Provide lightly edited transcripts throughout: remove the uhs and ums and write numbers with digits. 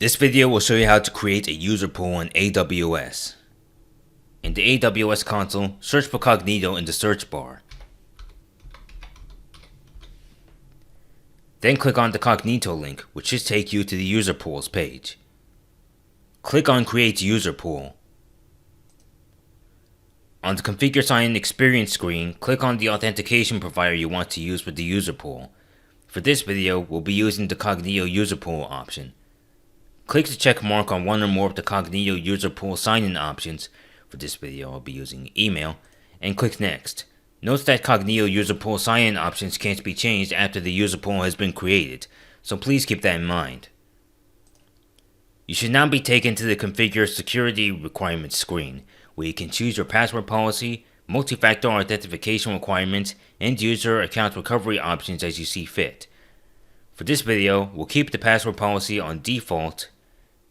This video will show you how to create a user pool in AWS. In the AWS console, search for Cognito in the search bar. Then click on the Cognito link, which should take you to the user pools page. Click on Create User Pool. On the Configure Sign-in Experience screen, click on the authentication provider you want to use with the user pool. For this video, we'll be using the Cognito User Pool option. Click the check mark on one or more of the Cognito User Pool sign-in options. For this video, I'll be using email, and click Next. Note that Cognito User Pool sign-in options can't be changed after the user pool has been created, so please keep that in mind. You should now be taken to the Configure Security Requirements screen, where you can choose your password policy, multi-factor authentication requirements, and user account recovery options as you see fit. For this video, we'll keep the password policy on default,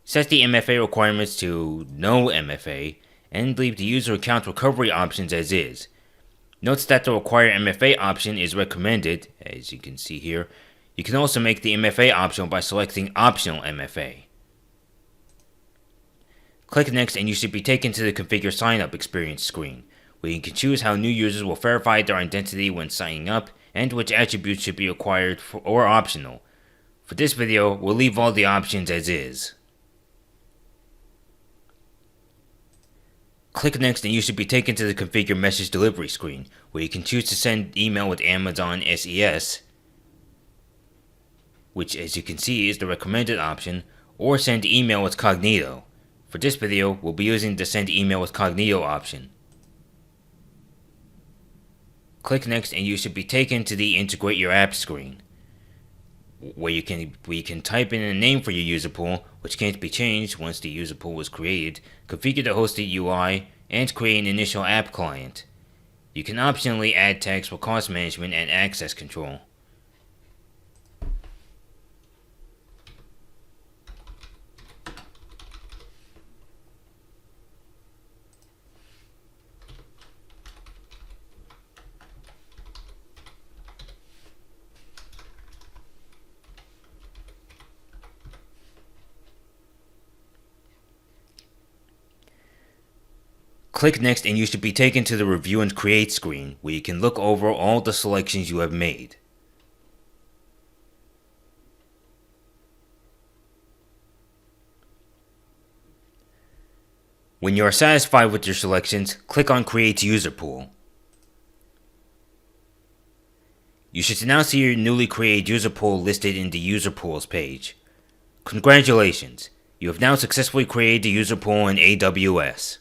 set the MFA requirements to no MFA, and leave the user account recovery options as is. Note that the require MFA option is recommended, as you can see here. You can also make the MFA optional by selecting Optional MFA. Click Next and you should be taken to the Configure Sign Up Experience screen, where you can choose how new users will verify their identity when signing up and which attributes should be required or optional. For this video, we'll leave all the options as is. Click Next and you should be taken to the Configure Message Delivery screen, where you can choose to send email with Amazon SES, which as you can see is the recommended option, or send email with Cognito. For this video, we'll be using the Send Email with Cognito option. Click Next and you should be taken to the Integrate Your App screen, where you can type in a name for your user pool, which can't be changed once the user pool was created, configure the hosted UI, and create an initial app client. You can optionally add tags for cost management and access control. Click Next and you should be taken to the Review and Create screen, where you can look over all the selections you have made. When you are satisfied with your selections, click on Create User Pool. You should now see your newly created user pool listed in the User Pools page. Congratulations! You have now successfully created the user pool in AWS.